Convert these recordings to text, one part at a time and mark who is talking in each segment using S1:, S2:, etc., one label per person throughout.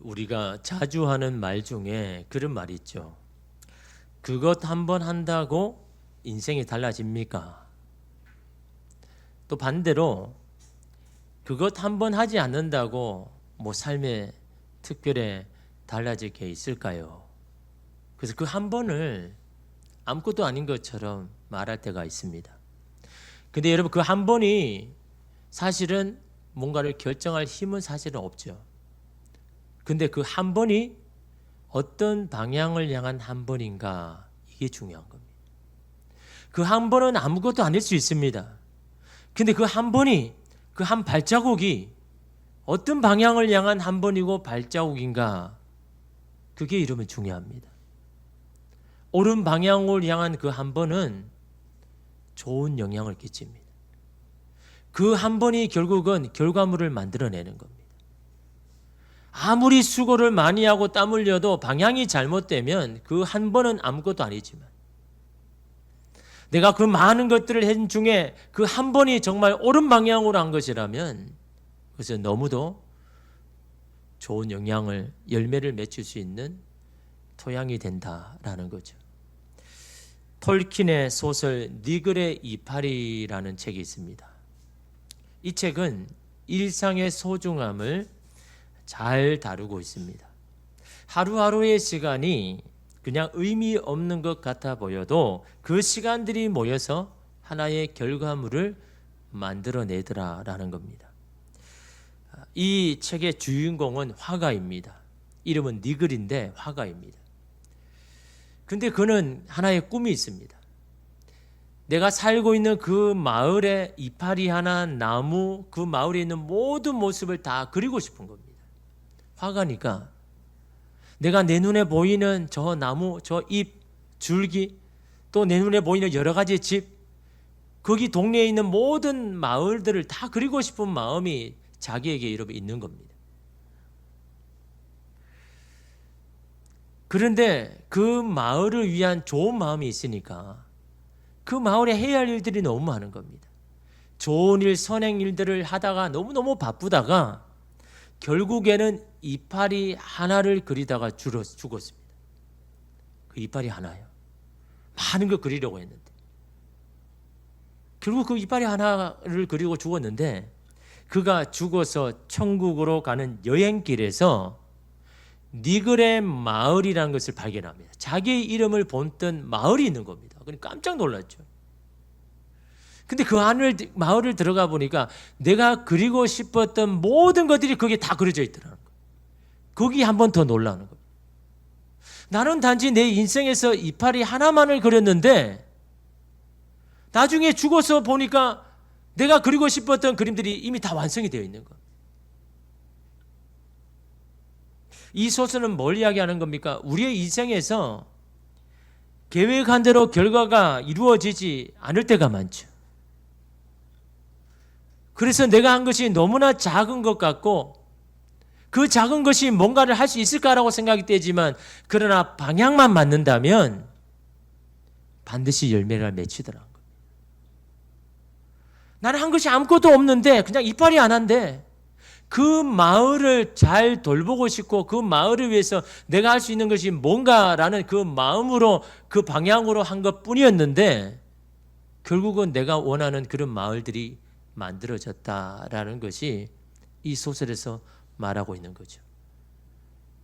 S1: 우리가 자주 하는 말 중에 그런 말이 있죠. 그것 한번 한다고 인생이 달라집니까? 또 반대로 그것 한번 하지 않는다고 뭐 삶에 특별히 달라질 게 있을까요? 그래서 그 한 번을 아무것도 아닌 것처럼 말할 때가 있습니다. 근데 여러분, 그 한 번이 사실은 뭔가를 결정할 힘은 사실은 없죠. 근데 그 한 번이 어떤 방향을 향한 한 번인가, 이게 중요한 겁니다. 그 한 번은 아무것도 아닐 수 있습니다. 근데 그 한 번이, 그 한 발자국이 어떤 방향을 향한 한 번이고 발자국인가, 그게 이러면 중요합니다. 옳은 방향을 향한 그 한 번은 좋은 영향을 끼칩니다. 그 한 번이 결국은 결과물을 만들어내는 겁니다. 아무리 수고를 많이 하고 땀 흘려도 방향이 잘못되면 그 한 번은 아무것도 아니지만, 내가 그 많은 것들을 한 중에 그 한 번이 정말 옳은 방향으로 한 것이라면 그것은 너무도 좋은 영향을, 열매를 맺힐 수 있는 토양이 된다라는 거죠. 톨킨의 소설 니글의 이파리라는 책이 있습니다. 이 책은 일상의 소중함을 잘 다루고 있습니다. 하루하루의 시간이 그냥 의미 없는 것 같아 보여도 그 시간들이 모여서 하나의 결과물을 만들어내더라라는 겁니다. 이 책의 주인공은 화가입니다. 이름은 니글인데 화가입니다. 근데 그는 하나의 꿈이 있습니다. 내가 살고 있는 그 마을의 이파리 하나, 나무, 그 마을에 있는 모든 모습을 다 그리고 싶은 겁니다. 화가니까 내가 내 눈에 보이는 저 나무, 저 잎, 줄기, 또 내 눈에 보이는 여러 가지 집, 거기 동네에 있는 모든 마을들을 다 그리고 싶은 마음이 자기에게 이렇게 있는 겁니다. 그런데 그 마을을 위한 좋은 마음이 있으니까 그 마을에 해야 할 일들이 너무 많은 겁니다. 좋은 일, 선행 일들을 하다가 너무너무 바쁘다가 결국에는 이파리 하나를 그리다가 죽었습니다. 그 이파리 하나요. 많은 걸 그리려고 했는데 결국 그 이파리 하나를 그리고 죽었는데, 그가 죽어서 천국으로 가는 여행길에서 니글의 마을이라는 것을 발견합니다. 자기의 이름을 본뜬 마을이 있는 겁니다. 그러니까 깜짝 놀랐죠. 근데 그 마을을 들어가 보니까 내가 그리고 싶었던 모든 것들이 거기에 다 그려져 있더라는 거예요. 거기 한 번 더 놀라는 거예요. 나는 단지 내 인생에서 이파리 하나만을 그렸는데 나중에 죽어서 보니까 내가 그리고 싶었던 그림들이 이미 다 완성이 되어 있는 거예요. 이 소설은 뭘 이야기하는 겁니까? 우리의 인생에서 계획한 대로 결과가 이루어지지 않을 때가 많죠. 그래서 내가 한 것이 너무나 작은 것 같고 그 작은 것이 뭔가를 할 수 있을까라고 생각이 되지만, 그러나 방향만 맞는다면 반드시 열매를 맺히더라는 거예요. 나는 한 것이 아무것도 없는데 그냥 이파리 하나인데 그 마을을 잘 돌보고 싶고 그 마을을 위해서 내가 할 수 있는 것이 뭔가라는 그 마음으로, 그 방향으로 한 것뿐이었는데 결국은 내가 원하는 그런 마을들이 만들어졌다라는 것이 이 소설에서 말하고 있는 거죠.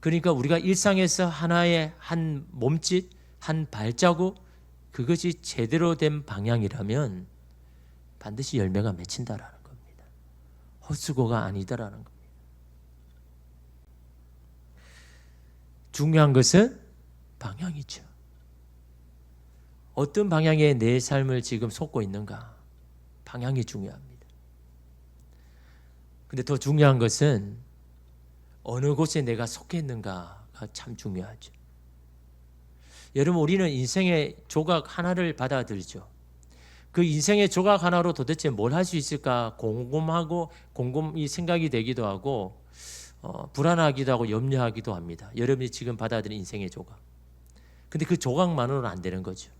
S1: 그러니까 우리가 일상에서 하나의 한 몸짓, 한 발자국, 그것이 제대로 된 방향이라면 반드시 열매가 맺힌다라는 겁니다. 헛수고가 아니다라는 겁니다. 중요한 것은 방향이죠. 어떤 방향에 내 삶을 지금 쏟고 있는가? 방향이 중요합니다. 근데 더 중요한 것은 어느 곳에 내가 속해 있는가가 참 중요하죠. 여러분, 우리는 인생의 조각 하나를 받아들이죠. 그 인생의 조각 하나로 도대체 뭘 할 수 있을까 곰곰이 생각이 되기도 하고 불안하기도 하고 염려하기도 합니다. 여러분이 지금 받아들인 인생의 조각. 근데 그 조각만으로는 안 되는 거죠.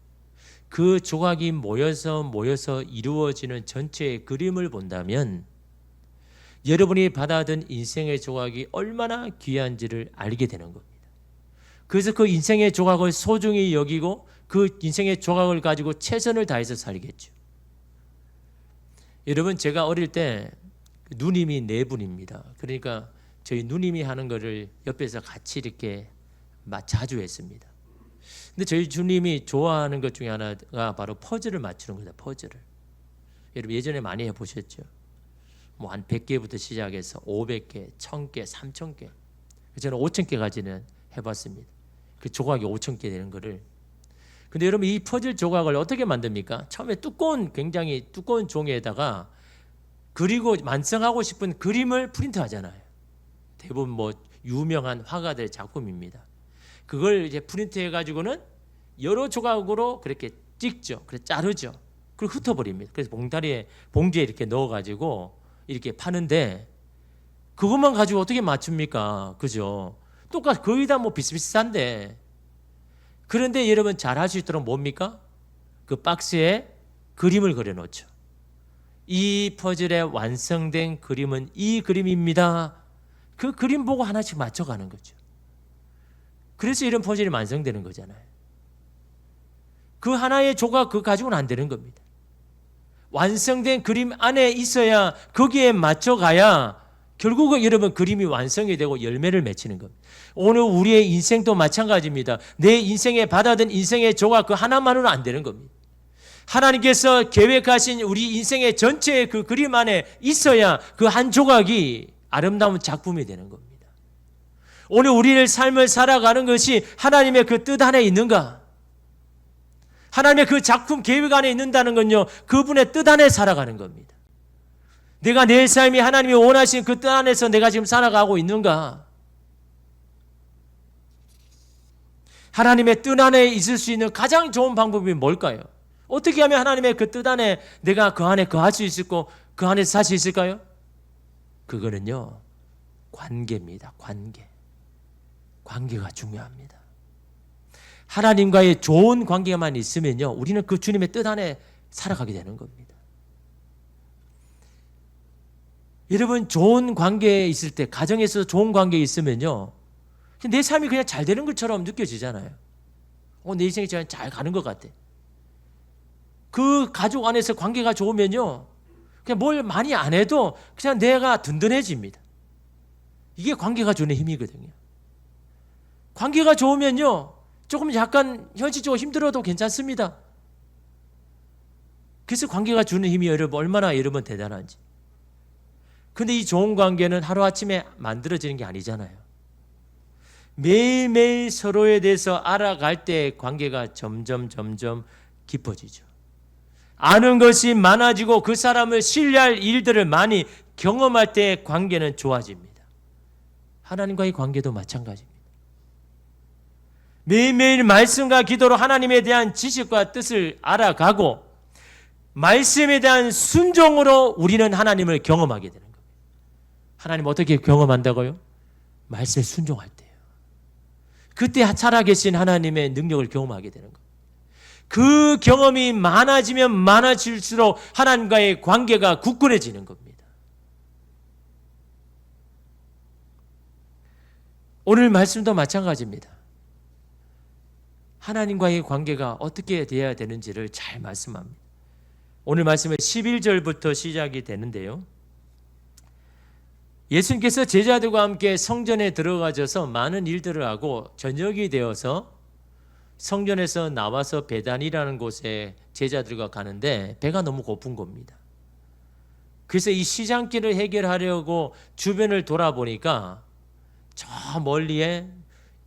S1: 그 조각이 모여서 이루어지는 전체의 그림을 본다면 여러분이 받아든 인생의 조각이 얼마나 귀한지를 알게 되는 겁니다. 그래서 그 인생의 조각을 소중히 여기고 그 인생의 조각을 가지고 최선을 다해서 살겠죠. 여러분, 제가 어릴 때 누님이 네 분입니다. 그러니까 저희 누님이 하는 거를 옆에서 같이 이렇게 자주 했습니다. 근데 저희 주님이 좋아하는 것 중에 하나가 바로 퍼즐을 맞추는 거다. 퍼즐을. 여러분 예전에 많이 해보셨죠? 뭐 한 100개부터 시작해서 500개, 1000개, 3000개. 저는 5000개까지는 해봤습니다. 그 조각이 5000개 되는 거를. 근데 여러분 이 퍼즐 조각을 어떻게 만듭니까? 처음에 굉장히 두꺼운 종이에다가 그리고 완성하고 싶은 그림을 프린트하잖아요. 대부분 뭐 유명한 화가들의 작품입니다. 그걸 이제 프린트해 가지고는 여러 조각으로 그렇게 찍죠. 그래서 자르죠. 그리고 흩어버립니다. 그래서 봉지에 이렇게 넣어가지고 이렇게 파는데 그것만 가지고 어떻게 맞춥니까? 그죠? 똑같이 거의 다 뭐 비슷비슷한데, 그런데 여러분 잘 할 수 있도록 뭡니까? 그 박스에 그림을 그려놓죠. 이 퍼즐의 완성된 그림은 이 그림입니다. 그 그림 보고 하나씩 맞춰가는 거죠. 그래서 이런 퍼즐이 완성되는 거잖아요. 그 하나의 조각 그거 가지고는 안 되는 겁니다. 완성된 그림 안에 있어야 거기에 맞춰가야 결국은 여러분 그림이 완성이 되고 열매를 맺히는 겁니다. 오늘 우리의 인생도 마찬가지입니다. 내 인생에 받아든 인생의 조각 그 하나만으로는 안 되는 겁니다. 하나님께서 계획하신 우리 인생의 전체의 그 그림 안에 있어야 그 한 조각이 아름다운 작품이 되는 겁니다. 오늘 우리의 삶을 살아가는 것이 하나님의 그 뜻 안에 있는가? 하나님의 그 작품 계획 안에 있는다는 건요, 그분의 뜻 안에 살아가는 겁니다. 내가 내 삶이 하나님이 원하신 그 뜻 안에서 내가 지금 살아가고 있는가? 하나님의 뜻 안에 있을 수 있는 가장 좋은 방법이 뭘까요? 어떻게 하면 하나님의 그 뜻 안에 내가 그 안에 거할 수 있고 그 안에서 살 수 있을까요? 그거는요, 관계입니다. 관계가 중요합니다. 하나님과의 좋은 관계만 있으면요, 우리는 그 주님의 뜻 안에 살아가게 되는 겁니다. 여러분 좋은 관계에 있을 때, 가정에서 좋은 관계에 있으면요, 내 삶이 그냥 잘 되는 것처럼 느껴지잖아요. 내 인생이 잘 가는 것 같아. 그 가족 안에서 관계가 좋으면요, 그냥 뭘 많이 안 해도 그냥 내가 든든해집니다. 이게 관계가 주는 힘이거든요. 관계가 좋으면요, 조금 약간 현실적으로 힘들어도 괜찮습니다. 그래서 관계가 주는 힘이 여러분 얼마나 여러분 대단한지. 근데 이 좋은 관계는 하루아침에 만들어지는 게 아니잖아요. 매일매일 서로에 대해서 알아갈 때 관계가 점점 깊어지죠. 아는 것이 많아지고 그 사람을 신뢰할 일들을 많이 경험할 때 관계는 좋아집니다. 하나님과의 관계도 마찬가지입니다. 매일매일 말씀과 기도로 하나님에 대한 지식과 뜻을 알아가고 말씀에 대한 순종으로 우리는 하나님을 경험하게 되는 겁니다. 하나님 어떻게 경험한다고요? 말씀에 순종할 때요. 그때 살아계신 하나님의 능력을 경험하게 되는 겁니다. 그 경험이 많아지면 많아질수록 하나님과의 관계가 굳건해지는 겁니다. 오늘 말씀도 마찬가지입니다. 하나님과의 관계가 어떻게 되어야 되는지를 잘 말씀합니다. 오늘 말씀은 11절부터 시작이 되는데요. 예수님께서 제자들과 함께 성전에 들어가셔서 많은 일들을 하고 저녁이 되어서 성전에서 나와서 베단이라는 곳에 제자들과 가는데 배가 너무 고픈 겁니다. 그래서 이 시장길을 해결하려고 주변을 돌아보니까 저 멀리에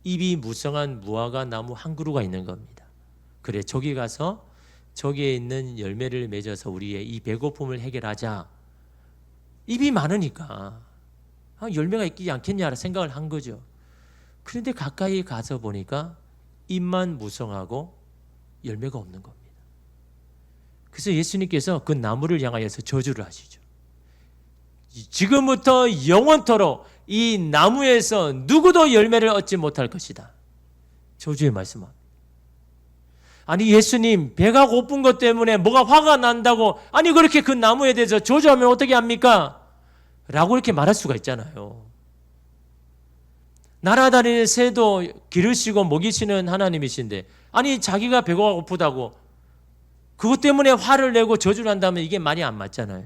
S1: 입이 무성한 무화과 나무 한 그루가 있는 겁니다. 그래, 저기 가서 저기에 있는 열매를 맺어서 우리의 이 배고픔을 해결하자. 입이 많으니까 열매가 있지 않겠냐 생각을 한 거죠. 그런데 가까이 가서 보니까 잎만 무성하고 열매가 없는 겁니다. 그래서 예수님께서 그 나무를 향하여서 저주를 하시죠. 지금부터 영원토록 이 나무에서 누구도 열매를 얻지 못할 것이다. 저주의 말씀합니다. 아니 예수님, 배가 고픈 것 때문에 뭐가 화가 난다고, 아니 그렇게 그 나무에 대해서 저주하면 어떻게 합니까? 라고 이렇게 말할 수가 있잖아요. 날아다니는 새도 기르시고 먹이시는 하나님이신데, 아니 자기가 배가 고프다고 그것 때문에 화를 내고 저주를 한다면 이게 말이 안 맞잖아요.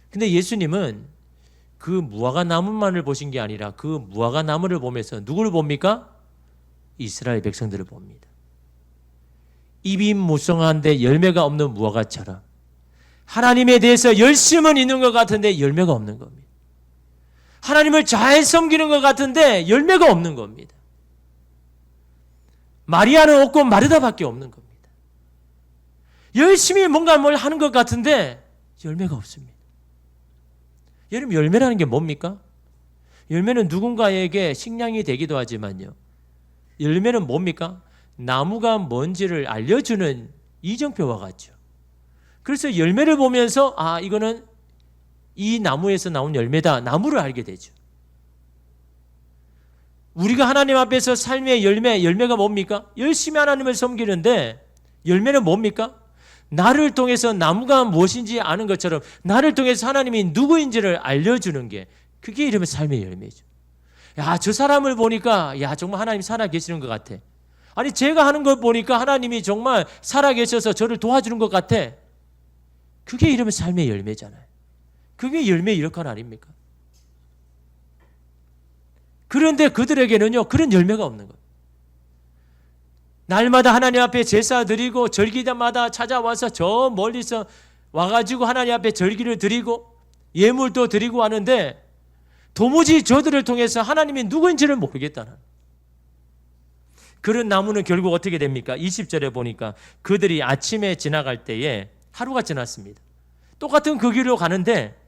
S1: 근데 예수님은 그 무화과 나무만을 보신 게 아니라 그 무화과 나무를 보면서 누구를 봅니까? 이스라엘 백성들을 봅니다. 입이 무성한데 열매가 없는 무화과처럼 하나님에 대해서 열심은 있는 것 같은데 열매가 없는 겁니다. 하나님을 잘 섬기는 것 같은데 열매가 없는 겁니다. 마리아는 없고 마르다밖에 없는 겁니다. 열심히 뭔가 뭘 하는 것 같은데 열매가 없습니다. 여러분, 열매라는 게 뭡니까? 열매는 누군가에게 식량이 되기도 하지만요, 열매는 뭡니까? 나무가 뭔지를 알려주는 이정표와 같죠. 그래서 열매를 보면서 아, 이거는 이 나무에서 나온 열매다, 나무를 알게 되죠. 우리가 하나님 앞에서 삶의 열매가 뭡니까? 열심히 하나님을 섬기는데 열매는 뭡니까? 나를 통해서 나무가 무엇인지 아는 것처럼 나를 통해서 하나님이 누구인지를 알려주는 게, 그게 이러면 삶의 열매죠. 야, 저 사람을 보니까 야, 정말 하나님 살아계시는 것 같아. 아니, 제가 하는 걸 보니까 하나님이 정말 살아계셔서 저를 도와주는 것 같아. 그게 이러면 삶의 열매잖아요. 그게 열매의 역할 아닙니까? 그런데 그들에게는요, 그런 열매가 없는 거예요. 날마다 하나님 앞에 제사 드리고 절기마다 찾아와서 저 멀리서 와가지고 하나님 앞에 절기를 드리고 예물도 드리고 하는데 도무지 저들을 통해서 하나님이 누구인지를 모르겠다는, 그런 나무는 결국 어떻게 됩니까? 20절에 보니까 그들이 아침에 지나갈 때에 하루가 지났습니다. 똑같은 그 길로 가는데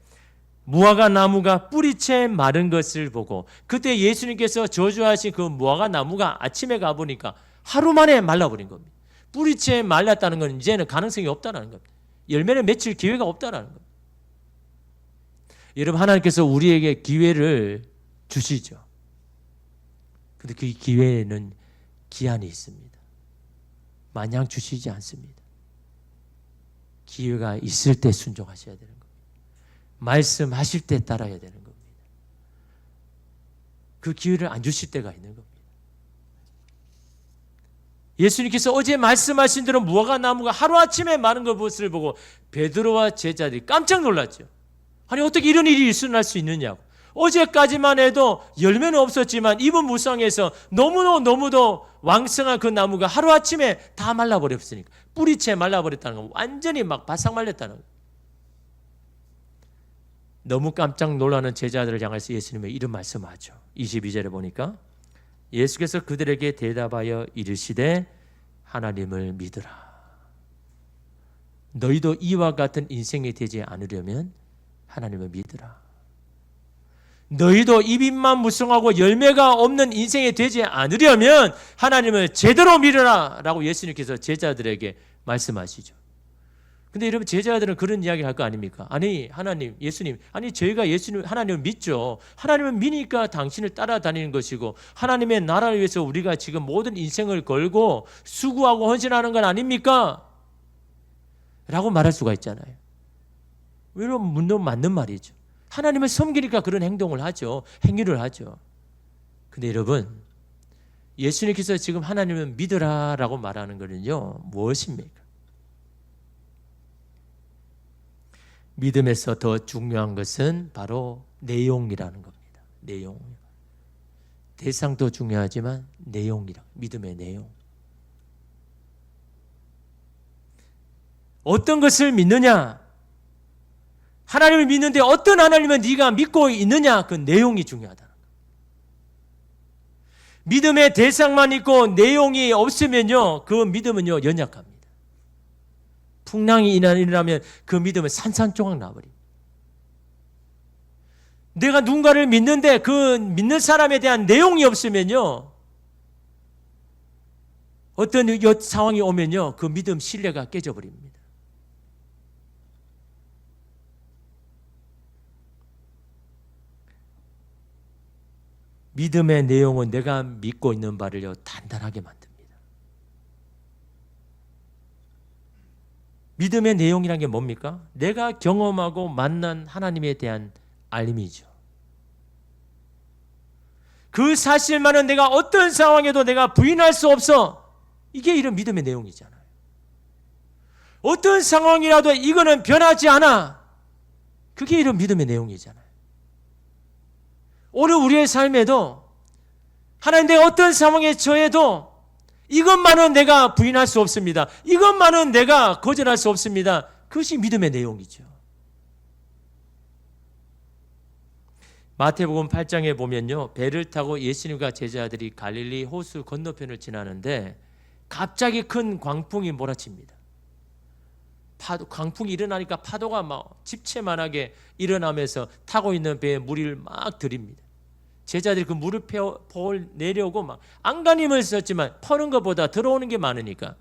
S1: 무화과 나무가 뿌리채 마른 것을 보고, 그때 예수님께서 저주하신 그 무화과 나무가 아침에 가보니까 하루 만에 말라버린 겁니다. 뿌리채 말랐다는 건 이제는 가능성이 없다는 겁니다. 열매는 맺힐 기회가 없다는 겁니다. 여러분, 하나님께서 우리에게 기회를 주시죠. 그런데 그 기회에는 기한이 있습니다. 마냥 주시지 않습니다. 기회가 있을 때 순종하셔야 되는 겁니다. 말씀하실 때 따라야 되는 겁니다. 그 기회를 안 주실 때가 있는 겁니다. 예수님께서 어제 말씀하신 대로 무화과 나무가 하루아침에 마른 것을 보고 베드로와 제자들이 깜짝 놀랐죠. 아니, 어떻게 이런 일이 일어날 수 있느냐고. 어제까지만 해도 열매는 없었지만 입은 무성해서 너무도 왕성한 그 나무가 하루아침에 다 말라버렸으니까, 뿌리채 말라버렸다는 건 완전히 막 바싹 말렸다는 거예요. 너무 깜짝 놀라는 제자들을 향해서 예수님은 이런 말씀하죠. 22절에 보니까 예수께서 그들에게 대답하여 이르시되 하나님을 믿으라. 너희도 이와 같은 인생이 되지 않으려면 하나님을 믿으라. 너희도 입만 무성하고 열매가 없는 인생이 되지 않으려면 하나님을 제대로 믿으라 라고 예수님께서 제자들에게 말씀하시죠. 근데 여러분, 제자들은 그런 이야기를 할 거 아닙니까? 아니, 하나님, 예수님, 아니 저희가 예수님, 하나님을 믿죠. 하나님을 믿으니까 당신을 따라다니는 것이고 하나님의 나라를 위해서 우리가 지금 모든 인생을 걸고 수고하고 헌신하는 건 아닙니까? 라고 말할 수가 있잖아요. 왜냐면 물론 맞는 말이죠. 하나님을 섬기니까 그런 행동을 하죠. 행위를 하죠. 근데 여러분, 예수님께서 지금 하나님을 믿으라 라고 말하는 것은요, 무엇입니까? 믿음에서 더 중요한 것은 바로 내용이라는 겁니다. 내용. 대상도 중요하지만 내용이라, 믿음의 내용. 어떤 것을 믿느냐? 하나님을 믿는데 어떤 하나님을 네가 믿고 있느냐? 그 내용이 중요하다. 믿음의 대상만 있고 내용이 없으면요, 그 믿음은요 연약합니다. 풍랑이 일어나면 그 믿음은 산산조각 나버립니다. 내가 누군가를 믿는데 그 믿는 사람에 대한 내용이 없으면요, 어떤 상황이 오면요, 그 믿음 신뢰가 깨져버립니다. 믿음의 내용은 내가 믿고 있는 바를요 단단하게 만듭니다. 믿음의 내용이란 게 뭡니까? 내가 경험하고 만난 하나님에 대한 알림이죠. 그 사실만은 내가 어떤 상황에도 내가 부인할 수 없어. 이게 이런 믿음의 내용이잖아요. 어떤 상황이라도 이거는 변하지 않아. 그게 이런 믿음의 내용이잖아요. 오늘 우리의 삶에도 하나님, 내가 어떤 상황에 처해도 이것만은 내가 부인할 수 없습니다. 이것만은 내가 거절할 수 없습니다. 그것이 믿음의 내용이죠. 마태복음 8장에 보면요, 배를 타고 예수님과 제자들이 갈릴리 호수 건너편을 지나는데 갑자기 큰 광풍이 몰아칩니다. 광풍이 일어나니까 파도가 막 집채만하게 일어나면서 타고 있는 배에 물을 막 들입니다. 제자들이 그 물을 내려오고 막 안간힘을 썼지만 퍼는 것보다 들어오는 게 많으니까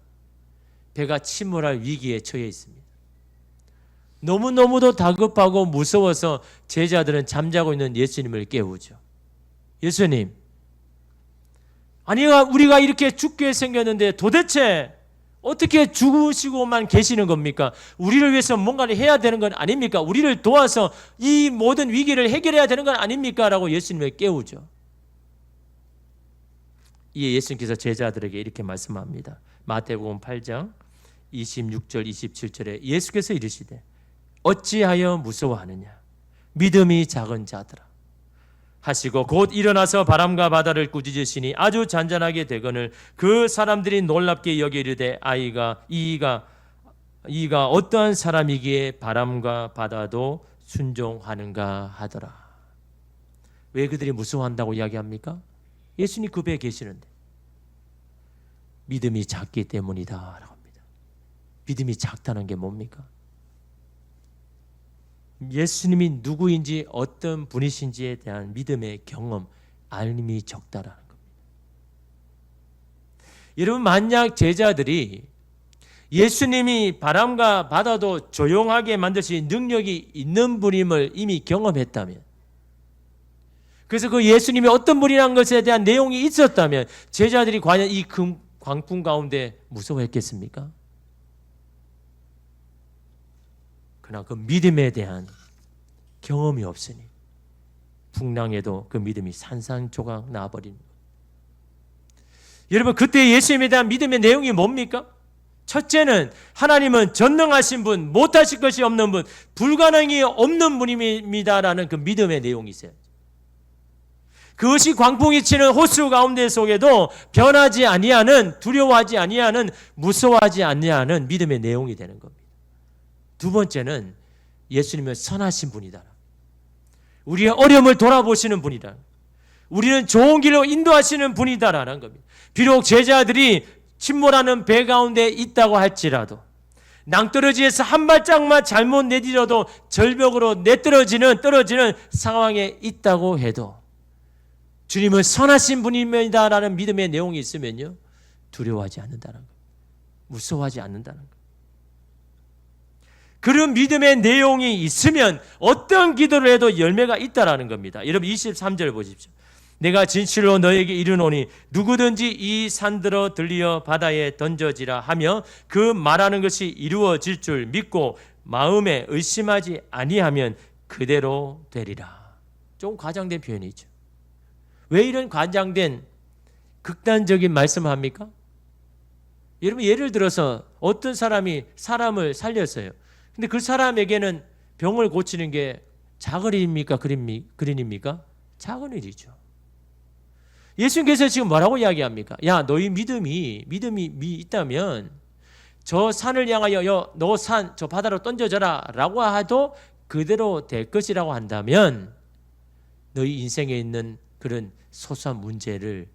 S1: 배가 침몰할 위기에 처해 있습니다. 너무너무도 다급하고 무서워서 제자들은 잠자고 있는 예수님을 깨우죠. 예수님, 아니 우리가 이렇게 죽게 생겼는데 도대체 어떻게 죽으시고만 계시는 겁니까? 우리를 위해서 뭔가를 해야 되는 건 아닙니까? 우리를 도와서 이 모든 위기를 해결해야 되는 건 아닙니까? 라고 예수님을 깨우죠. 이에 예수님께서 제자들에게 이렇게 말씀합니다. 마태복음 8장 26절 27절에 예수께서 이르시되 어찌하여 무서워하느냐, 믿음이 작은 자들아 하시고 곧 일어나서 바람과 바다를 꾸짖으시니 아주 잔잔하게 되거늘 그 사람들이 놀랍게 여겨 이르되 이가 어떠한 사람이기에 바람과 바다도 순종하는가 하더라. 왜 그들이 무서워한다고 이야기합니까? 예수님 그 배에 계시는데 믿음이 작기 때문이다 라고 합니다. 믿음이 작다는 게 뭡니까? 예수님이 누구인지 어떤 분이신지에 대한 믿음의 경험, 알림이 적다라는 겁니다. 여러분, 만약 제자들이 예수님이 바람과 바다도 조용하게 만드신 능력이 있는 분임을 이미 경험했다면, 그래서 그 예수님이 어떤 분이라는 것에 대한 내용이 있었다면 제자들이 과연 이 광풍 가운데 무서워했겠습니까? 그러나 그 믿음에 대한 경험이 없으니 풍랑에도 그 믿음이 산산조각 나버린 것. 여러분, 그때 예수님에 대한 믿음의 내용이 뭡니까? 첫째는 하나님은 전능하신 분, 못하실 것이 없는 분, 불가능이 없는 분입니다라는 그 믿음의 내용이 있어요. 그것이 광풍이 치는 호수 가운데 속에도 변하지 아니하는, 두려워하지 아니하는, 무서워하지 아니하는 믿음의 내용이 되는 겁니다. 두 번째는 예수님은 선하신 분이다. 우리의 어려움을 돌아보시는 분이다. 우리는 좋은 길로 인도하시는 분이다라는 겁니다. 비록 제자들이 침몰하는 배 가운데 있다고 할지라도, 낭떠러지에서 한 발짝만 잘못 내디뎌도 절벽으로 떨어지는 상황에 있다고 해도 주님은 선하신 분입니다라는 믿음의 내용이 있으면요, 두려워하지 않는다는 겁니다. 무서워하지 않는다는 겁니다. 그런 믿음의 내용이 있으면 어떤 기도를 해도 열매가 있다라는 겁니다. 여러분 23절 보십시오. 내가 진실로 너에게 이르노니 누구든지 이 산들어 들리어 바다에 던져지라 하며 그 말하는 것이 이루어질 줄 믿고 마음에 의심하지 아니하면 그대로 되리라. 좀 과장된 표현이죠. 왜 이런 과장된 극단적인 말씀을 합니까? 여러분, 예를 들어서 어떤 사람이 사람을 살렸어요. 근데 그 사람에게는 병을 고치는 게 작은 일입니까? 큰 일입니까? 작은 일이죠. 예수님께서 지금 뭐라고 이야기합니까? 야, 너희 믿음이 있다면 저 산을 향하여 너 산 저 바다로 던져져라 라고 해도 그대로 될 것이라고 한다면 너희 인생에 있는 그런 소소한 문제를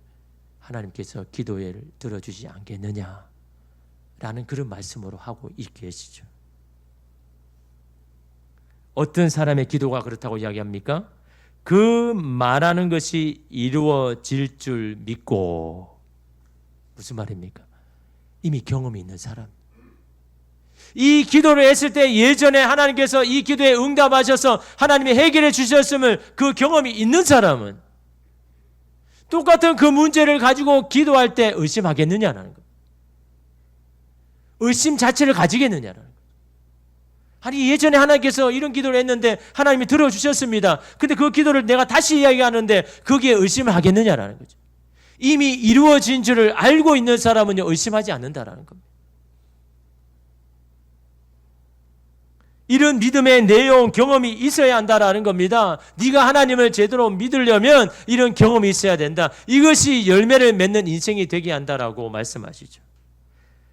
S1: 하나님께서 기도를 들어주지 않겠느냐라는 그런 말씀으로 하고 계시죠. 어떤 사람의 기도가 그렇다고 이야기합니까? 그 말하는 것이 이루어질 줄 믿고. 무슨 말입니까? 이미 경험이 있는 사람. 이 기도를 했을 때 예전에 하나님께서 이 기도에 응답하셔서 하나님이 해결해 주셨음을 그 경험이 있는 사람은 똑같은 그 문제를 가지고 기도할 때 의심하겠느냐라는 것. 의심 자체를 가지겠느냐라는 것. 아니 예전에 하나님께서 이런 기도를 했는데 하나님이 들어주셨습니다. 근데 그 기도를 내가 다시 이야기하는데 거기에 의심을 하겠느냐라는 거죠. 이미 이루어진 줄을 알고 있는 사람은요 의심하지 않는다라는 겁니다. 이런 믿음의 내용, 경험이 있어야 한다라는 겁니다. 네가 하나님을 제대로 믿으려면 이런 경험이 있어야 된다. 이것이 열매를 맺는 인생이 되게 한다라고 말씀하시죠.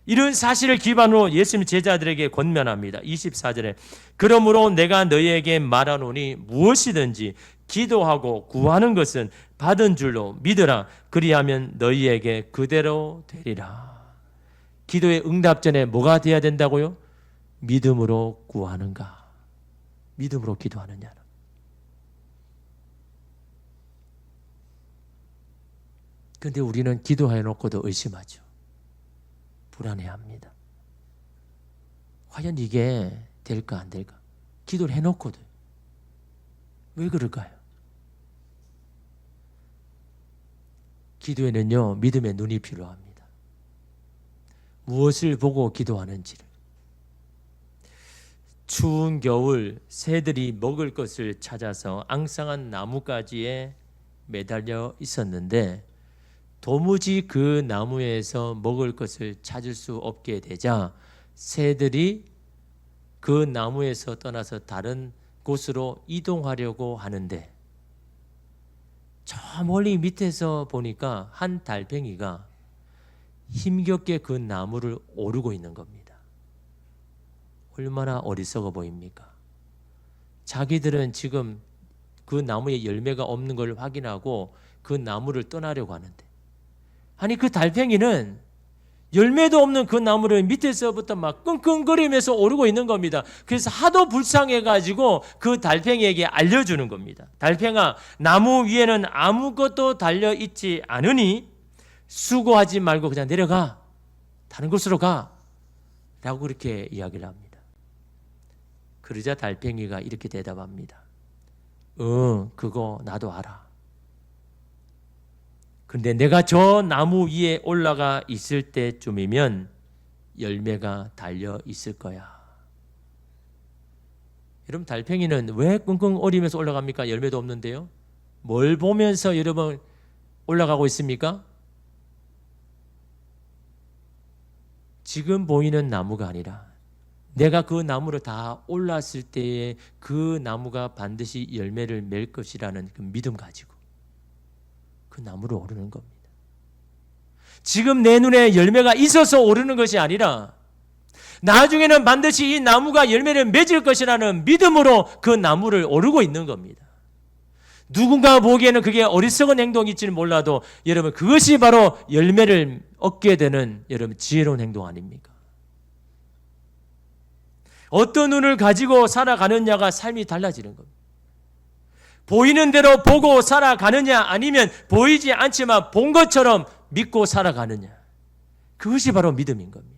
S1: 이런 사실을 기반으로 예수님 제자들에게 권면합니다. 24절에 그러므로 내가 너희에게 말하노니 무엇이든지 기도하고 구하는 것은 받은 줄로 믿으라. 그리하면 너희에게 그대로 되리라. 기도의 응답 전에 뭐가 돼야 된다고요? 믿음으로 구하는가? 믿음으로 기도하느냐? 그런데 우리는 기도해 놓고도 의심하죠. 불안해합니다. 과연 이게 될까 안 될까? 기도를 해놓고도 왜 그럴까요? 기도에는요 믿음의 눈이 필요합니다. 무엇을 보고 기도하는지를. 추운 겨울 새들이 먹을 것을 찾아서 앙상한 나뭇가지에 매달려 있었는데 도무지 그 나무에서 먹을 것을 찾을 수 없게 되자 새들이 그 나무에서 떠나서 다른 곳으로 이동하려고 하는데 저 멀리 밑에서 보니까 한 달팽이가 힘겹게 그 나무를 오르고 있는 겁니다. 얼마나 어리석어 보입니까? 자기들은 지금 그 나무에 열매가 없는 걸 확인하고 그 나무를 떠나려고 하는데 아니 그 달팽이는 열매도 없는 그 나무를 밑에서부터 막 끙끙거리면서 오르고 있는 겁니다. 그래서 하도 불쌍해가지고 그 달팽이에게 알려주는 겁니다. 달팽아, 나무 위에는 아무것도 달려있지 않으니 수고하지 말고 그냥 내려가. 다른 곳으로 가. 라고 그렇게 이야기를 합니다. 그러자 달팽이가 이렇게 대답합니다. 그거 나도 알아. 근데 내가 저 나무 위에 올라가 있을 때쯤이면 열매가 달려 있을 거야. 여러분 달팽이는 왜 끙끙거리면서 올라갑니까? 열매도 없는데요. 뭘 보면서 여러분 올라가고 있습니까? 지금 보이는 나무가 아니라 내가 그 나무를 다 올랐을 때에 그 나무가 반드시 열매를 맺을 것이라는 그 믿음 가지고 그 나무를 오르는 겁니다. 지금 내 눈에 열매가 있어서 오르는 것이 아니라 나중에는 반드시 이 나무가 열매를 맺을 것이라는 믿음으로 그 나무를 오르고 있는 겁니다. 누군가 보기에는 그게 어리석은 행동일지는 몰라도 여러분 그것이 바로 열매를 얻게 되는 여러분 지혜로운 행동 아닙니까? 어떤 눈을 가지고 살아가느냐가 삶이 달라지는 겁니다. 보이는 대로 보고 살아가느냐 아니면 보이지 않지만 본 것처럼 믿고 살아가느냐. 그것이 바로 믿음인 겁니다.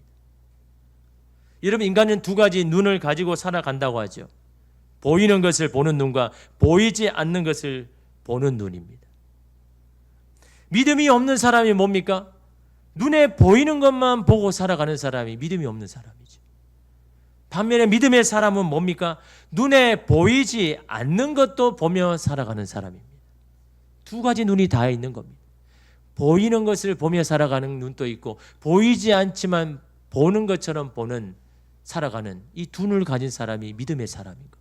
S1: 여러분 인간은 두 가지 눈을 가지고 살아간다고 하죠. 보이는 것을 보는 눈과 보이지 않는 것을 보는 눈입니다. 믿음이 없는 사람이 뭡니까? 눈에 보이는 것만 보고 살아가는 사람이 믿음이 없는 사람이죠. 반면에 믿음의 사람은 뭡니까? 눈에 보이지 않는 것도 보며 살아가는 사람입니다. 두 가지 눈이 다 있는 겁니다. 보이는 것을 보며 살아가는 눈도 있고 보이지 않지만 보는 것처럼 보는 살아가는 이 두 눈을 가진 사람이 믿음의 사람인 겁니다.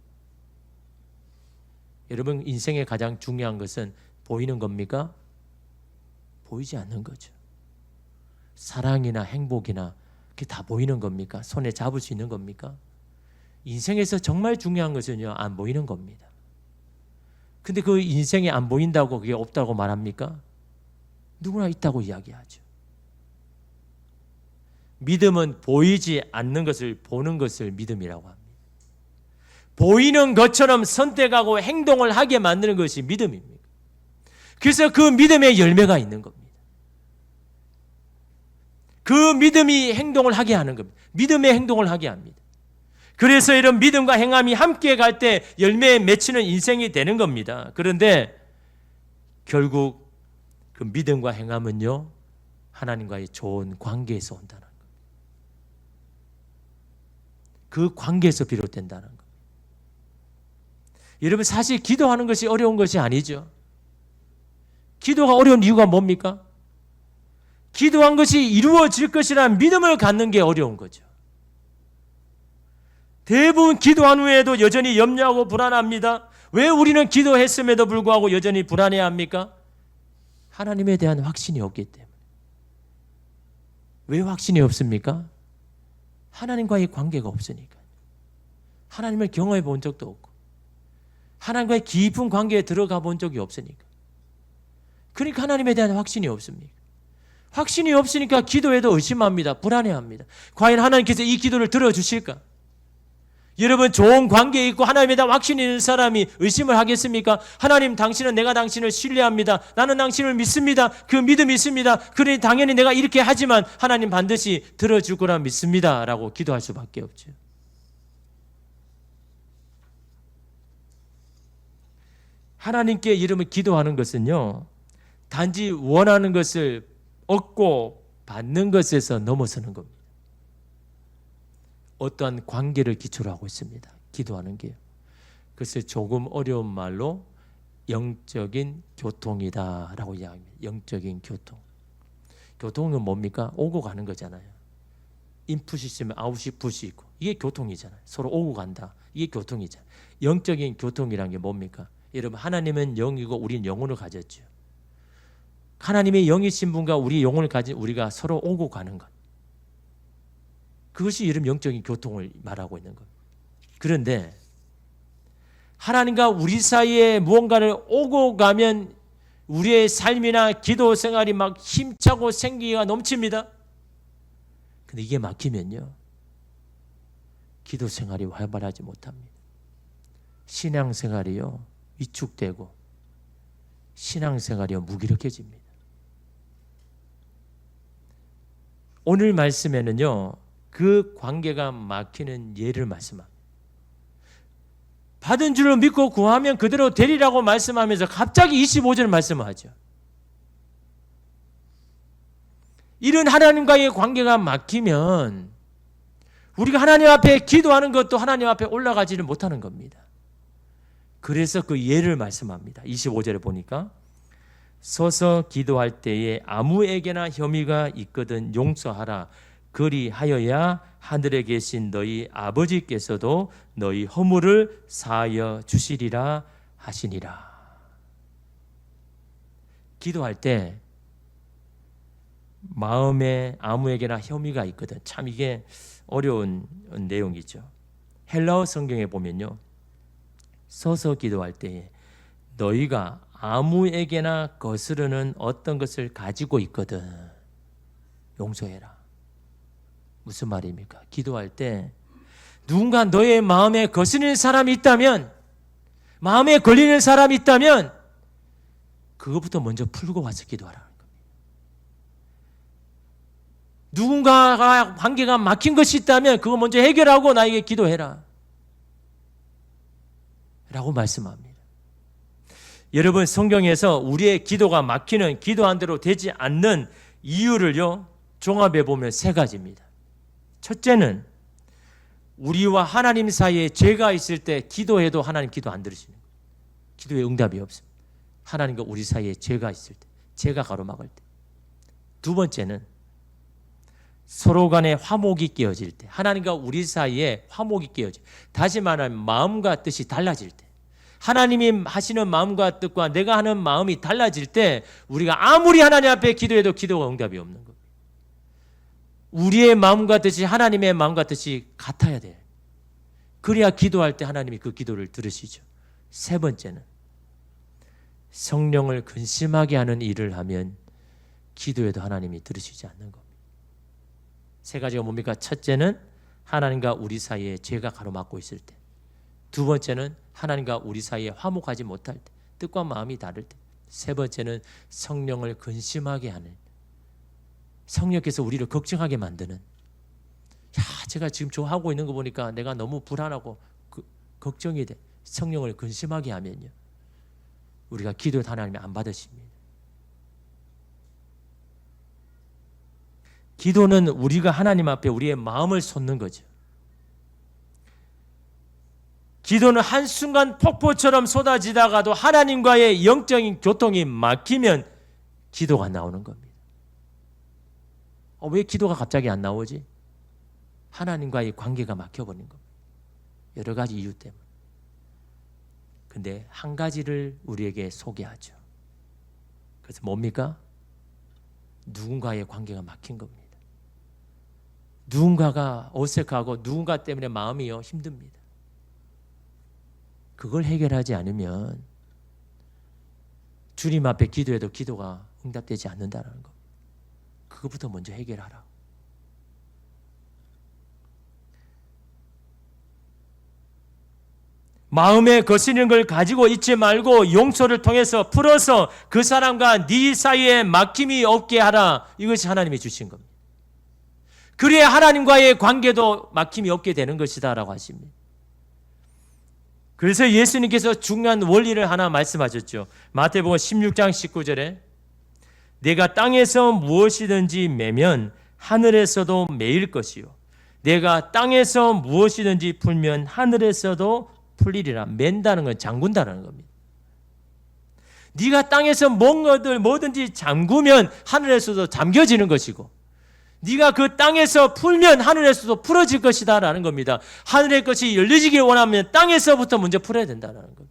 S1: 여러분 인생의 가장 중요한 것은 보이는 겁니까? 보이지 않는 거죠. 사랑이나 행복이나 그게 다 보이는 겁니까? 손에 잡을 수 있는 겁니까? 인생에서 정말 중요한 것은요 안 보이는 겁니다. 근데 그 인생에 안 보인다고 그게 없다고 말합니까? 누구나 있다고 이야기하죠. 믿음은 보이지 않는 것을 보는 것을 믿음이라고 합니다. 보이는 것처럼 선택하고 행동을 하게 만드는 것이 믿음입니다. 그래서 그 믿음에 열매가 있는 겁니다. 그 믿음이 행동을 하게 하는 겁니다. 믿음의 행동을 하게 합니다. 그래서 이런 믿음과 행함이 함께 갈 때 열매에 맺히는 인생이 되는 겁니다. 그런데 결국 그 믿음과 행함은요 하나님과의 좋은 관계에서 온다는 겁니다. 그 관계에서 비롯된다는 것. 여러분, 사실 기도하는 것이 어려운 것이 아니죠. 기도가 어려운 이유가 뭡니까? 기도한 것이 이루어질 것이라는 믿음을 갖는 게 어려운 거죠. 대부분 기도한 후에도 여전히 염려하고 불안합니다. 왜 우리는 기도했음에도 불구하고 여전히 불안해합니까? 하나님에 대한 확신이 없기 때문에. 왜 확신이 없습니까? 하나님과의 관계가 없으니까. 하나님을 경험해 본 적도 없고 하나님과의 깊은 관계에 들어가 본 적이 없으니까. 그러니까 하나님에 대한 확신이 없습니다. 확신이 없으니까 기도해도 의심합니다. 불안해합니다. 과연 하나님께서 이 기도를 들어주실까? 여러분, 좋은 관계에 있고 하나님에 대한 확신이 있는 사람이 의심을 하겠습니까? 하나님, 당신은 내가 당신을 신뢰합니다. 나는 당신을 믿습니다. 그 믿음이 있습니다. 그러니 당연히 내가 이렇게 하지만 하나님 반드시 들어줄 거라 믿습니다. 라고 기도할 수밖에 없죠. 하나님께 이름을 기도하는 것은요, 단지 원하는 것을 얻고 받는 것에서 넘어서는 겁니다. 어떠한 관계를 기초로 하고 있습니다. 기도하는 게요. 그래서 조금 어려운 말로 영적인 교통이다라고 이야기합니다. 영적인 교통. 교통은 뭡니까? 오고 가는 거잖아요. 인풋이 있으면 아웃풋이 있고 이게 교통이잖아요. 서로 오고 간다. 이게 교통이잖아요. 영적인 교통이란 게 뭡니까? 여러분, 하나님은 영이고 우리는 영혼을 가졌죠. 하나님의 영이신 분과 우리 영혼을 가진 우리가 서로 오고 가는 것. 그것이 이름 영적인 교통을 말하고 있는 겁니다. 그런데 하나님과 우리 사이에 무언가를 오고 가면 우리의 삶이나 기도 생활이 막 힘차고 생기가 넘칩니다. 근데 이게 막히면요, 기도 생활이 활발하지 못합니다. 신앙 생활이요, 위축되고 신앙 생활이요, 무기력해집니다. 오늘 말씀에는요, 그 관계가 막히는 예를 말씀합니다. 받은 줄로 믿고 구하면 그대로 되리라고 말씀하면서 갑자기 25절 말씀을 하죠. 이런 하나님과의 관계가 막히면 우리가 하나님 앞에 기도하는 것도 하나님 앞에 올라가지를 못하는 겁니다. 그래서 그 예를 말씀합니다. 25절에 보니까 서서 기도할 때에 아무에게나 혐의가 있거든 용서하라. 그리하여야 하늘에 계신 너희 아버지께서도 너희 허물을 사하여 주시리라 하시니라. 기도할 때 마음에 아무에게나 혐의가 있거든. 참 이게 어려운 내용이죠. 헬라어 성경에 보면요, 서서 기도할 때에 너희가 아무에게나 거스르는 어떤 것을 가지고 있거든 용서해라. 무슨 말입니까? 기도할 때 누군가 너의 마음에 거스르는 사람이 있다면, 마음에 걸리는 사람이 있다면 그것부터 먼저 풀고 와서 기도하라는 겁니다. 누군가가 관계가 막힌 것이 있다면 그거 먼저 해결하고 나에게 기도해라 라고 말씀합니다. 여러분, 성경에서 우리의 기도가 막히는, 기도한 대로 되지 않는 이유를요, 종합해 보면 세 가지입니다. 첫째는 우리와 하나님 사이에 죄가 있을 때 기도해도 하나님 기도 안 들으시는 거예요. 기도에 응답이 없습니다. 하나님과 우리 사이에 죄가 있을 때, 죄가 가로막을 때. 두 번째는 서로 간에 화목이 깨어질 때, 하나님과 우리 사이에 화목이 깨어질 때, 다시 말하면 마음과 뜻이 달라질 때, 하나님이 하시는 마음과 뜻과 내가 하는 마음이 달라질 때 우리가 아무리 하나님 앞에 기도해도 기도가 응답이 없는 겁니다. 우리의 마음과 뜻이 하나님의 마음과 뜻이 같아야 돼. 그래야 기도할 때 하나님이 그 기도를 들으시죠. 세 번째는 성령을 근심하게 하는 일을 하면 기도해도 하나님이 들으시지 않는 겁니다. 세 가지가 뭡니까? 첫째는 하나님과 우리 사이에 죄가 가로막고 있을 때, 두 번째는 하나님과 우리 사이에 화목하지 못할 때, 뜻과 마음이 다를 때, 세 번째는 성령을 근심하게 하는, 성령께서 우리를 걱정하게 만드는, 제가 지금 좋아하고 있는 거 보니까 내가 너무 불안하고 걱정이 돼. 성령을 근심하게 하면요, 우리가 기도를 하나님이 안 받으십니다. 기도는 우리가 하나님 앞에 우리의 마음을 쏟는 거죠. 기도는 한순간 폭포처럼 쏟아지다가도 하나님과의 영적인 교통이 막히면 기도가 나오는 겁니다. 왜 기도가 갑자기 안 나오지? 하나님과의 관계가 막혀버린 겁니다. 여러 가지 이유 때문에. 근데 한 가지를 우리에게 소개하죠. 그래서 뭡니까? 누군가의 관계가 막힌 겁니다. 누군가가 어색하고 누군가 때문에 마음이요 힘듭니다. 그걸 해결하지 않으면 주님 앞에 기도해도 기도가 응답되지 않는다는 거. 그것부터 먼저 해결하라. 마음에 거스르는 걸 가지고 있지 말고 용서를 통해서 풀어서 그 사람과 네 사이에 막힘이 없게 하라. 이것이 하나님이 주신 겁니다. 그래야 하나님과의 관계도 막힘이 없게 되는 것이다 라고 하십니다. 그래서 예수님께서 중요한 원리를 하나 말씀하셨죠. 마태복음 16장 19절에 내가 땅에서 무엇이든지 매면 하늘에서도 매일 것이요 내가 땅에서 무엇이든지 풀면 하늘에서도 풀리리라. 맨다는 건 잠근다는 겁니다. 네가 땅에서 뭐든지 잠그면 하늘에서도 잠겨지는 것이고 네가 그 땅에서 풀면 하늘에서도 풀어질 것이다 라는 겁니다. 하늘의 것이 열리지길 원하면 땅에서부터 먼저 풀어야 된다는 겁니다.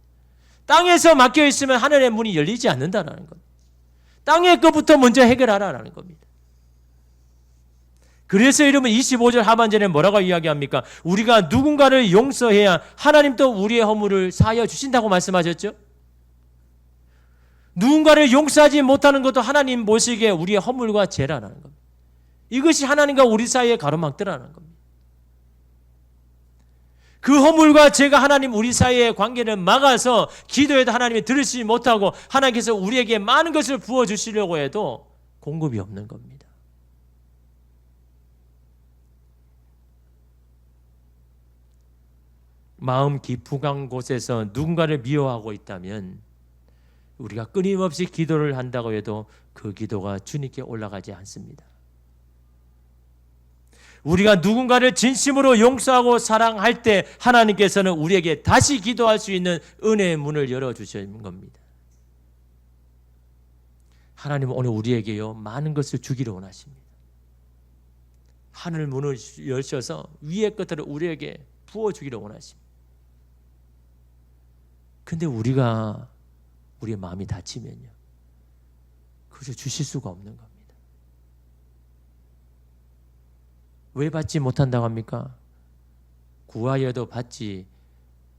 S1: 땅에서 막혀 있으면 하늘의 문이 열리지 않는다는 겁니다. 땅의 것부터 먼저 해결하라는 겁니다. 그래서 여러분 25절 하반절에 뭐라고 이야기합니까? 우리가 누군가를 용서해야 하나님도 우리의 허물을 사하여 주신다고 말씀하셨죠? 누군가를 용서하지 못하는 것도 하나님 보시기에 우리의 허물과 죄라는 겁니다. 이것이 하나님과 우리 사이의 가로막대라는 겁니다. 그 허물과 죄가 하나님 우리 사이의 관계를 막아서 기도해도 하나님이 들으시지 못하고 하나님께서 우리에게 많은 것을 부어주시려고 해도 공급이 없는 겁니다. 마음 깊은 곳에서 누군가를 미워하고 있다면 우리가 끊임없이 기도를 한다고 해도 그 기도가 주님께 올라가지 않습니다. 우리가 누군가를 진심으로 용서하고 사랑할 때 하나님께서는 우리에게 다시 기도할 수 있는 은혜의 문을 열어주시는 겁니다. 하나님은 오늘 우리에게요 많은 것을 주기를 원하십니다. 하늘 문을 열셔서 위의 것들을 우리에게 부어주기를 원하십니다. 근데 우리가 우리의 마음이 다치면요 그것을 주실 수가 없는 겁니다. 왜 받지 못한다고 합니까? 구하여도 받지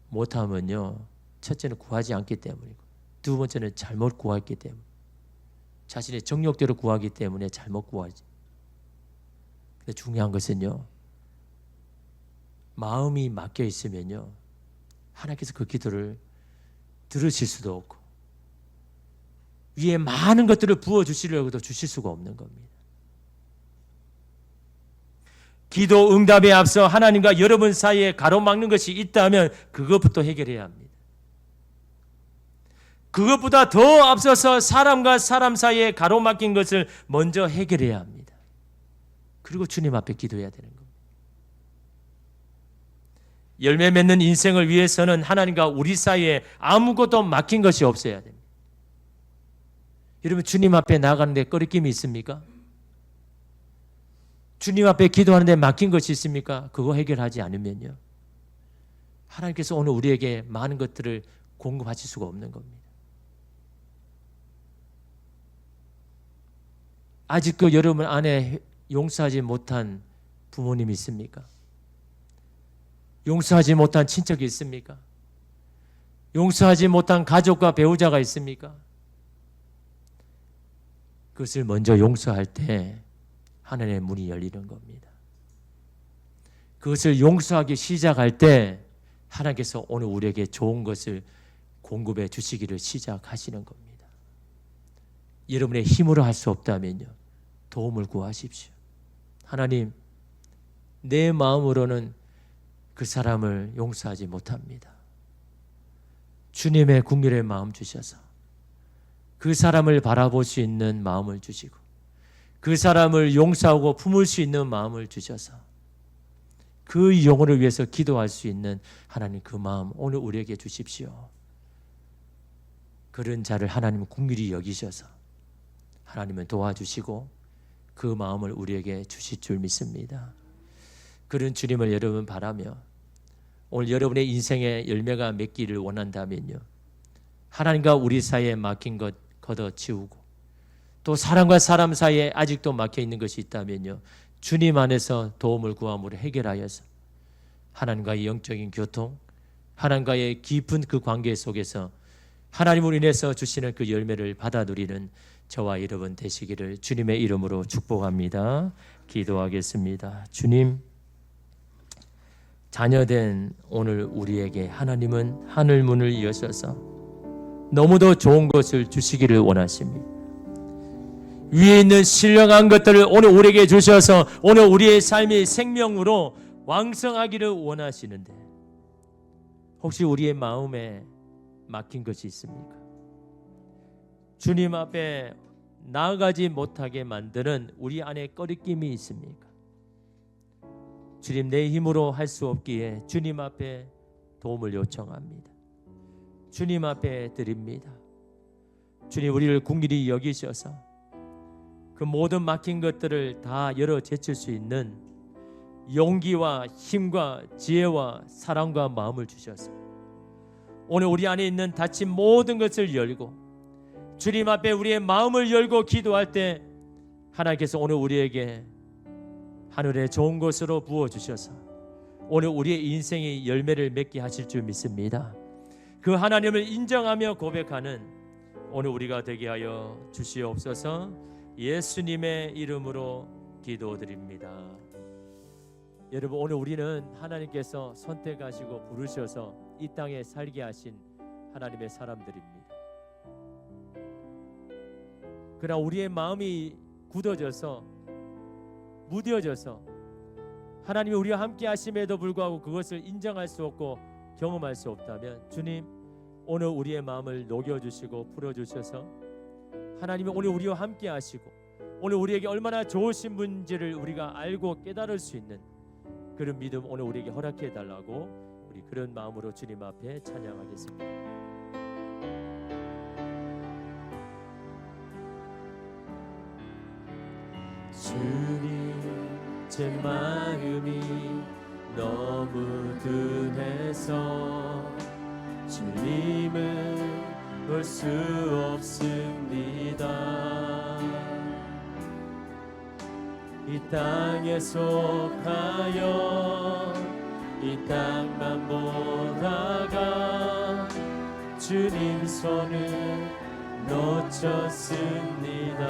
S1: 못하면요 첫째는 구하지 않기 때문이고 두 번째는 잘못 구했기 때문에 자신의 정욕대로 구하기 때문에 잘못 구하지. 근데 중요한 것은요 마음이 막혀 있으면요 하나님께서 그 기도를 들으실 수도 없고 위에 많은 것들을 부어주시려고 해도 주실 수가 없는 겁니다. 기도 응답에 앞서 하나님과 여러분 사이에 가로막는 것이 있다면 그것부터 해결해야 합니다. 그것보다 더 앞서서 사람과 사람 사이에 가로막힌 것을 먼저 해결해야 합니다. 그리고 주님 앞에 기도해야 되는 겁니다. 열매 맺는 인생을 위해서는 하나님과 우리 사이에 아무것도 막힌 것이 없어야 됩니다. 여러분 주님 앞에 나가는데 꺼리낌이 있습니까? 주님 앞에 기도하는데 막힌 것이 있습니까? 그거 해결하지 않으면요 하나님께서 오늘 우리에게 많은 것들을 공급하실 수가 없는 겁니다. 아직 그 여러분 안에 용서하지 못한 부모님이 있습니까? 용서하지 못한 친척이 있습니까? 용서하지 못한 가족과 배우자가 있습니까? 그것을 먼저 용서할 때 하늘의 문이 열리는 겁니다. 그것을 용서하기 시작할 때 하나님께서 오늘 우리에게 좋은 것을 공급해 주시기를 시작하시는 겁니다. 여러분의 힘으로 할 수 없다면요 도움을 구하십시오. 하나님 내 마음으로는 그 사람을 용서하지 못합니다. 주님의 긍휼의 마음 주셔서 그 사람을 바라볼 수 있는 마음을 주시고 그 사람을 용서하고 품을 수 있는 마음을 주셔서 그 영혼을 위해서 기도할 수 있는 하나님 그 마음 오늘 우리에게 주십시오. 그런 자를 하나님은 긍휼히 여기셔서 하나님은 도와주시고 그 마음을 우리에게 주실 줄 믿습니다. 그런 주님을 여러분 바라며 오늘 여러분의 인생의 열매가 맺기를 원한다면요, 하나님과 우리 사이에 막힌 것 걷어치우고 또 사람과 사람 사이에 아직도 막혀있는 것이 있다면요, 주님 안에서 도움을 구함으로 해결하여서 하나님과의 영적인 교통, 하나님과의 깊은 그 관계 속에서 하나님으로 인해서 주시는 그 열매를 받아 누리는 저와 여러분 되시기를 주님의 이름으로 축복합니다. 기도하겠습니다. 주님, 자녀된 오늘 우리에게 하나님은 하늘 문을 여셔서 너무도 좋은 것을 주시기를 원하십니다. 위에 있는 신령한 것들을 오늘 우리에게 주셔서 오늘 우리의 삶이 생명으로 왕성하기를 원하시는데 혹시 우리의 마음에 막힌 것이 있습니까? 주님 앞에 나아가지 못하게 만드는 우리 안에 꺼리낌이 있습니까? 주님, 내 힘으로 할 수 없기에 주님 앞에 도움을 요청합니다. 주님 앞에 드립니다. 주님, 우리를 긍휼히 여기셔서 그 모든 막힌 것들을 다 열어 제칠 수 있는 용기와 힘과 지혜와 사랑과 마음을 주셔서 오늘 우리 안에 있는 닫힌 모든 것을 열고 주님 앞에 우리의 마음을 열고 기도할 때 하나님께서 오늘 우리에게 하늘의 좋은 것으로 부어주셔서 오늘 우리의 인생의 열매를 맺게 하실 줄 믿습니다. 그 하나님을 인정하며 고백하는 오늘 우리가 되게 하여 주시옵소서. 예수님의 이름으로 기도드립니다. 여러분, 오늘 우리는 하나님께서 선택하시고 부르셔서 이 땅에 살게 하신 하나님의 사람들입니다. 그러나 우리의 마음이 굳어져서 무뎌져서 하나님이 우리와 함께 하심에도 불구하고 그것을 인정할 수 없고 경험할 수 없다면 주님, 오늘 우리의 마음을 녹여주시고 풀어주셔서 하나님이 오늘 우리와 함께 하시고 오늘 우리에게 얼마나 좋으신 분인지를 우리가 알고 깨달을 수 있는 그런 믿음 오늘 우리에게 허락해 달라고 우리 그런 마음으로 주님 앞에 찬양하겠습니다. 주님, 제 마음이 너무 둔해서 주님을 볼 수 없습니다. 이 땅에 속하여 이 땅만 보다가 주님 손을 놓쳤습니다.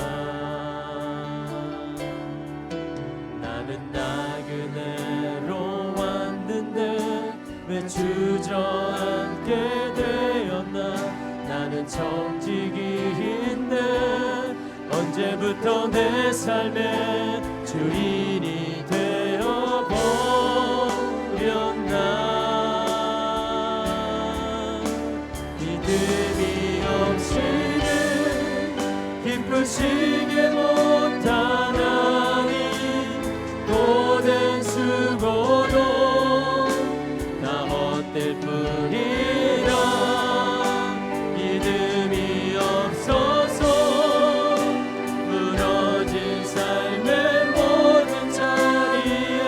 S1: 나는 나그네로 왔는데 왜 주저앉게 되었나. 나는 청지기인데 언제부터 내 삶의 주인이 되어버렸나. 믿음이 없이는 기쁘시게 못하나니 고된 수고도 다 헛될 뿐이라. 믿음이 없어서 무너진 삶의 모든 자리에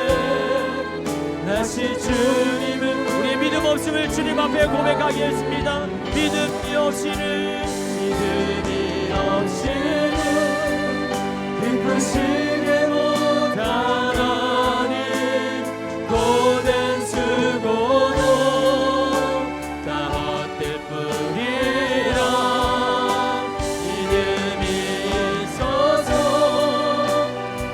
S1: 다시 주님은 우리의 믿음 없음을 주님 앞에 고백하겠습니다. 믿음이 없이는 기쁘시게 못하나니 고된 수고도 다 헛될 뿐이라. 믿음이 있어서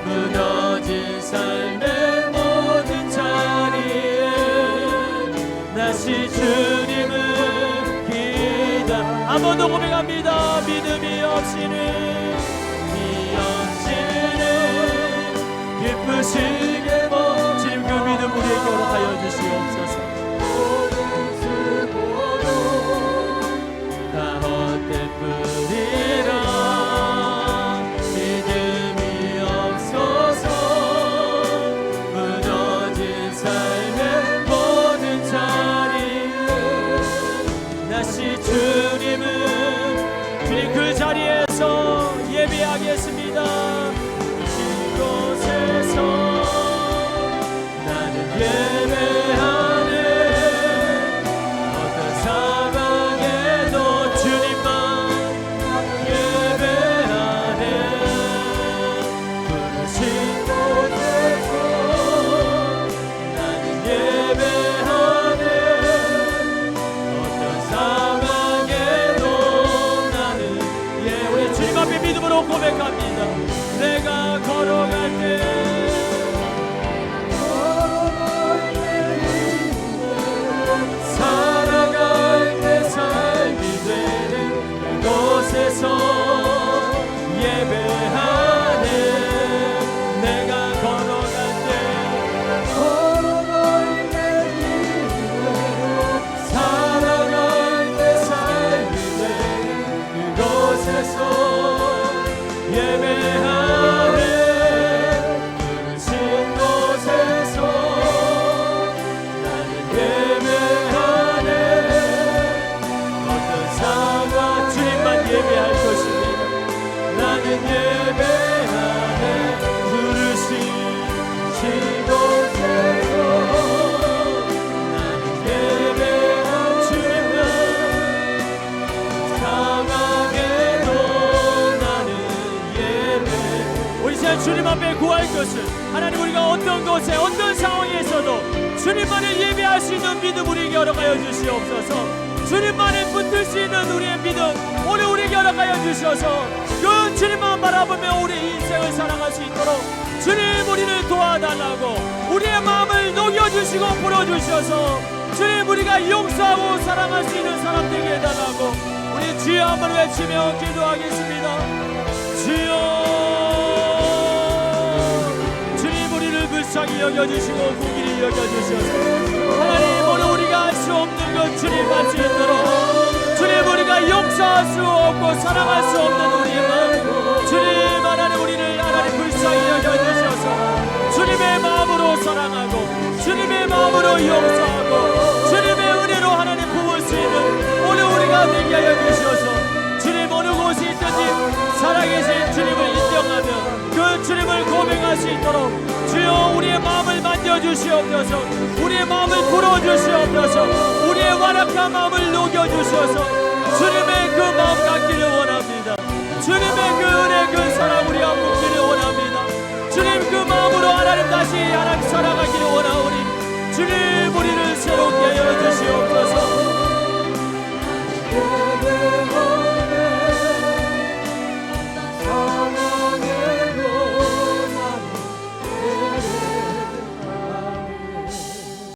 S1: 무너진 삶의 모든 자리에 다시 주님을 기다. 한 번 더 고백합니다. 믿음이 없이는 기쁘시게 지금 그 믿음 우리에게 허락하여 주시옵소서. 다 헛될 뿐이라. 믿음이 없어서 무너진 삶
S2: 예배하네 부르신 곳에서 나는 예배한 주님만 상황에도 나는 예배. 우리 시간 주님 앞에 구할 것은 하나님, 우리가 어떤 곳에 어떤 상황에서도 주님만을 예배할 수 있는 믿음 우리에게 허락하여 주시옵소서. 주님만을 붙들 수 있는 우리의 믿음 오늘 우리에게 허락하여 주셔서 그 주님만 바라보며 우리 인생을 살아갈 수 있도록 주님 우리를 도와달라고, 우리의 마음을 녹여주시고 풀어주셔서 주님 우리가 용서하고 사랑할 수 있는 사람 되게 해달라고 우리 주여 한번 외치며 기도하겠습니다. 주여, 주님 우리를 불쌍히 여겨주시고 긍휼히 여겨주셔서 하나님, 오늘 우리가 할 수 없는 것 주님 할 수 있도록 주님 우리가 용서할 수 없고 사랑할 수 없는 우리의 마음 주님 하나님 우리를 하나님 불쌍히 여겨주셔서 주님의 마음으로 사랑하고 주님의 마음으로 용서하고 주님의 은혜로 하나님 부을 수 있는 오늘 우리가 되게 하여 주셔서 주님 어느 곳에 있든지 살아계신 주님을 인정하며 그 주님을 고백할 수 있도록 주여 우리의 마음을 만져주시옵소서. 우리의 마음을 풀어주시옵소서. 우리의 완악한 마음을 녹여주셔서 주님의 그 마음 갖기를 원합니다. 주님의 그 은혜 그 사랑